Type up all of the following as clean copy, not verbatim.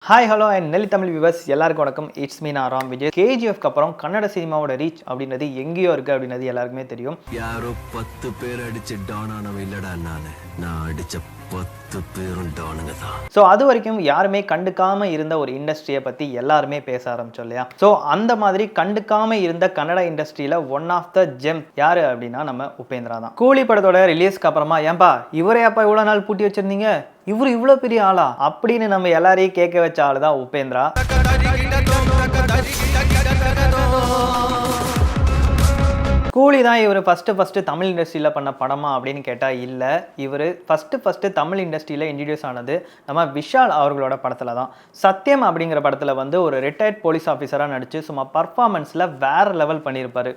Hi hello and நெல்லி Tamil viewers எல்லாருக்கும் வணக்கம். இட்ஸ் மீ நான் ராம் விஜய். கேஜிஎஃப்க்கு அப்புறம் கன்னட சினிமாவோட ரீச் அப்படின்றது எங்கேயோ இருக்குது அப்படின்றது எல்லாருக்குமே தெரியும். யாரோ 10 பேர் அடிச்சு டான் ஆனவன் இல்லடா நான் அடிச்ச 10 பேரும் டானுங்க தான். ஸோ அது வரைக்கும் யாருமே கண்டுக்காமல் இருந்த ஒரு இண்டஸ்ட்ரியை பற்றி எல்லாருமே பேச ஆரம்பிச்சோம் இல்லையா? ஸோ அந்த மாதிரி கண்டுக்காமல் இருந்த கன்னட இண்டஸ்ட்ரியில் ஒன் ஆஃப் த ஜெம் யார் அப்படின்னா நம்ம உபேந்திரா தான். கூலி படத்தோட ரிலீஸ்க்கு அப்புறமா ஏன்பா இவரையாப்பா இவ்வளோ நாள் பூட்டி வச்சிருந்தீங்க, இவரு இவ்வளோ பெரிய ஆளா அப்படின்னு நம்ம எல்லாரையும் கேட்க வச்ச ஆளு தான் உபேந்திரா. கூலி தான் இவர் ஃபஸ்ட்டு தமிழ் இண்டஸ்ட்ரியில் பண்ண படமா அப்படின்னு கேட்டால் இல்லை. இவர் ஃபஸ்ட்டு தமிழ் இண்டஸ்ட்ரியில் இன்ட்ரடியூஸ் ஆனது நம்ம விஷால் அவர்களோட படத்தில் தான். சத்யம் அப்படிங்கிற படத்தில் வந்து ஒரு ரிட்டையர்ட் போலீஸ் ஆஃபீஸராக நடித்து சும்மா பர்ஃபார்மன்ஸில் வேறு லெவல் பண்ணியிருப்பார்.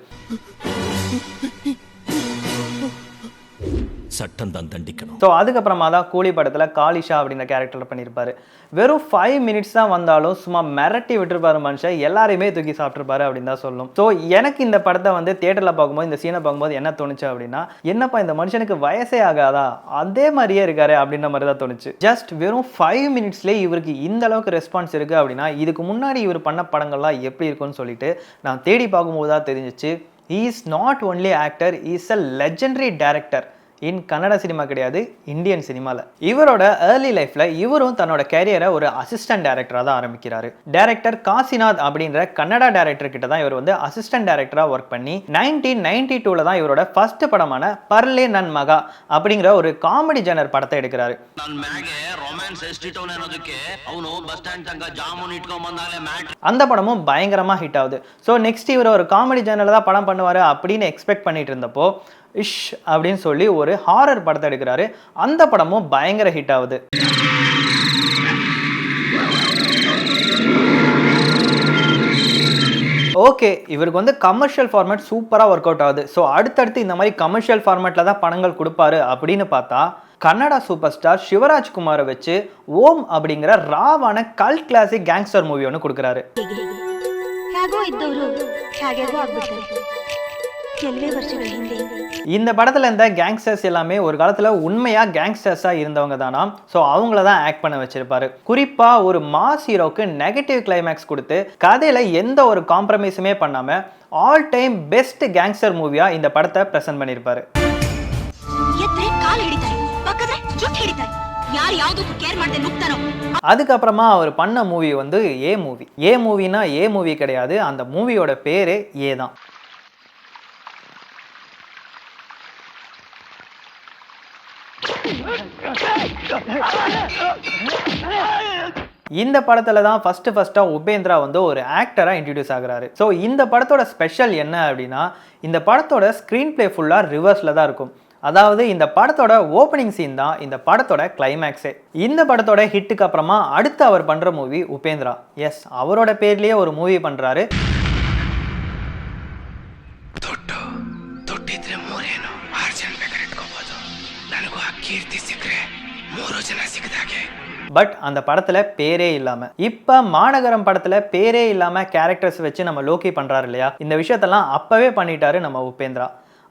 சட்டம் தான் தண்டிக்கணும். ஸோ அதுக்கப்புறமா தான் கூலி படத்தில் காளிஷா அப்படின்ற கேரக்டரில் பண்ணியிருப்பாரு. வெறும் 5 மினிட்ஸ் தான் வந்தாலும் சும்மா மிரட்டி விட்டுருப்பாரு மனுஷன், எல்லாரையுமே தூக்கி சாப்பிட்ருப்பாரு அப்படின்னு தான் சொல்லணும். ஸோ எனக்கு இந்த படத்தை வந்து தியேட்டரில் பார்க்கும்போது, இந்த சீனை பார்க்கும்போது என்ன தோணுச்சு அப்படின்னா, என்னப்பா இந்த மனுஷனுக்கு வயசே ஆகாதா, அதே மாதிரியே இருக்காரு அப்படின்ற மாதிரி தான் தோணுச்சு. ஜஸ்ட் வெறும் 5 மினிட்ஸ்லேயே இவருக்கு இந்த அளவுக்கு ரெஸ்பான்ஸ் இருக்குது அப்படின்னா இதுக்கு முன்னாடி இவர் பண்ண படங்கள்லாம் எப்படி இருக்குன்னு சொல்லிட்டு நான் தேடி பார்க்கும்போது தான் தெரிஞ்சிச்சு. he is not only actor, he is a legendary director in Kannada cinema கிடையாது, இந்தியன் சினிமாவில். இவரோட ஏர்லி லைஃப்பில் இவரும் தன்னோட கேரியரை ஒரு அசிஸ்டன்ட் டைரக்டராக தான் ஆரம்பிக்கிறாரு. டைரக்டர் காசிநாத் அப்படின்ற கன்னடா டைரக்டர் கிட்ட தான் இவர் வந்து அசிஸ்டன்ட் டைரக்டராக ஒர்க் பண்ணி 1992 தான் இவரோட ஃபர்ஸ்ட் படமான பர்லே நன் மகா அப்படிங்கிற ஒரு காமெடி ஜெனர் படத்தை எடுக்கிறாரு. அந்த படமும் பயங்கரமாக ஹிட் ஆகுது. ஸோ நெக்ஸ்ட் இவர் ஒரு காமெடி ஜெனரில் தான் படம் பண்ணுவார் அப்படின்னு எக்ஸ்பெக்ட் பண்ணிட்டு இருந்தப்போ இஷ் அப்படின்னு சொல்லி ஒரு ஹாரர் படத்தை எடுக்கிறாரு. அந்த படமும் பயங்கர ஹிட் ஆகுது. ஓகே, இவருக்கு வந்து கமர்ஷியல் ஃபார்மேட் சூப்பராக ஒர்க் அவுட் ஆகுது. ஸோ அடுத்தடுத்து இந்த மாதிரி கமர்ஷியல் ஃபார்மேட்டில் தான் படங்கள் கொடுப்பாரு அப்படின்னு பார்த்தா கன்னடா சூப்பர் ஸ்டார் சிவராஜ்குமாரை வச்சு ஓம் அப்படிங்கிற ராவான கல்ட் கிளாசிக் கேங்ஸ்டர் மூவி ஒன்று கொடுக்குறாரு. இந்த படத்தில் இருந்த கேங்ஸ்டர்ஸ் எல்லாமே ஒரு காலத்தில் உண்மையாக கேங்ஸ்டர்ஸாக இருந்தவங்க தானா. ஸோ அவங்கள தான் ஆக்ட் பண்ண வச்சிருப்பாரு. குறிப்பாக ஒரு மாஸ் ஹீரோக்கு நெகட்டிவ் கிளைமேக்ஸ் கொடுத்து கதையில் எந்த ஒரு காம்ப்ரமைஸுமே பண்ணாமல் ஆல் டைம் பெஸ்ட் கேங்ஸ்டர் மூவியாக இந்த படத்தை ப்ரெசென்ட் பண்ணியிருப்பாரு. அதுக்கப்புறமா அவர் பண்ண மூவி வந்து ஏ மூவி. ஏ மூவினா ஏ மூவி கிடையாது, அந்த மூவியோட பேரே ஏ தான். இந்த படத்துல தான் ஃபர்ஸ்டா உபேந்திரா வந்து ஒரு ஆக்டரா இன்ட்ரடியூஸ் ஆகுறாரு. ஸோ இந்த படத்தோட ஸ்பெஷல் என்ன அப்படின்னா, இந்த படத்தோட ஸ்க்ரீன் பிளே ஃபுல்லா ரிவர்ஸ்ல தான் இருக்கும். அதாவது இந்த படத்தோட ஓப்பனிங் சீன் தான் இந்த படத்தோட கிளைமேக்ஸே. இந்த படத்தோட ஹிட்டுக்கு அப்புறமா அடுத்து அவர் பண்ற மூவி உபேந்திரா. எஸ், அவரோட பேர்லயே ஒரு மூவி பண்றாரு. பட் அந்த படத்துல பேரே இல்லாம, இப்ப மாநகரம் படத்துல பேரே இல்லாம கேரக்டர்ஸ் வச்சு நம்ம லோக்கி பண்றாரு இல்லையா, இந்த விஷயத்தெல்லாம் அப்பவே பண்ணிட்டாரு நம்ம உபேந்திரா.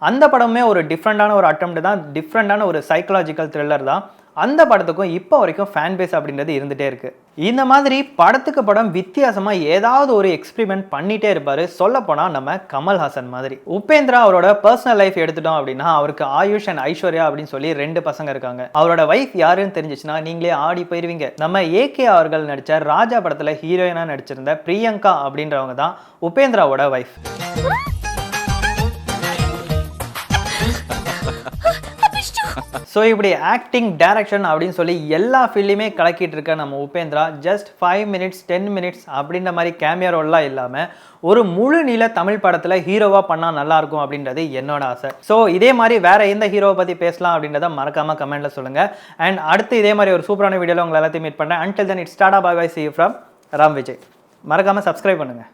அந்த படமே ஒரு டிஃப்ரெண்டான ஒரு அட்டெம்ப்ட் தான், டிஃப்ரெண்டான ஒரு சைக்கலாஜிக்கல் த்ரில்லர் தான். அந்த படத்துக்கும் இப்போ வரைக்கும் ஃபேன் பேஸ் அப்படின்றது இருந்துகிட்டே இருக்குது. இந்த மாதிரி படத்துக்கு படம் வித்தியாசமாக ஏதாவது ஒரு எக்ஸ்பெரிமெண்ட் பண்ணிகிட்டே இருப்பார். சொல்லப்போனால் நம்ம கமல்ஹாசன் மாதிரி. உபேந்திரா அவரோட பர்சனல் லைஃப் எடுத்துட்டோம் அப்படின்னா அவருக்கு ஆயுஷ் அண்ட் ஐஸ்வர்யா அப்படின்னு சொல்லி 2 பசங்க இருக்காங்க. அவரோட வைஃப் யாருன்னு தெரிஞ்சிச்சுன்னா நீங்களே ஆடி போயிருவீங்க. நம்ம ஏகே அவர்கள் நடித்த ராஜா படத்தில் ஹீரோயினாக நடிச்சிருந்த பிரியங்கா அப்படின்றவங்க தான் உபேந்திராவோட வைஃப். ஸோ இப்படி ஆக்டிங், டைரக்ஷன் அப்படின்னு சொல்லி எல்லா ஃபீல்டுமே கலக்கிட்டு இருக்க நம்ம உபேந்திரா ஜஸ்ட் 5 மினிட்ஸ் 10 மினிட்ஸ் அப்படின்ற மாதிரி கேமியா ரோல்லாம் இல்லாமல் ஒரு முழு நீள தமிழ் படத்தில் ஹீரோவாக பண்ணால் நல்லாயிருக்கும் அப்படின்றது என்னோட ஆசை. ஸோ இதே மாதிரி வேற எந்த ஹீரோவை பற்றி பேசலாம் அப்படின்றத மறக்காமல் கமெண்ட்டில் சொல்லுங்கள். அண்ட் அடுத்து இதே மாதிரி ஒரு சூப்பரான வீடியோவில் உங்களை எல்லாத்தையும் மீட் பண்ணுறேன். Until then it's tata bye bye, see you from Ram Vijay. மறக்காமல் சப்ஸ்கிரைப் பண்ணுங்கள்.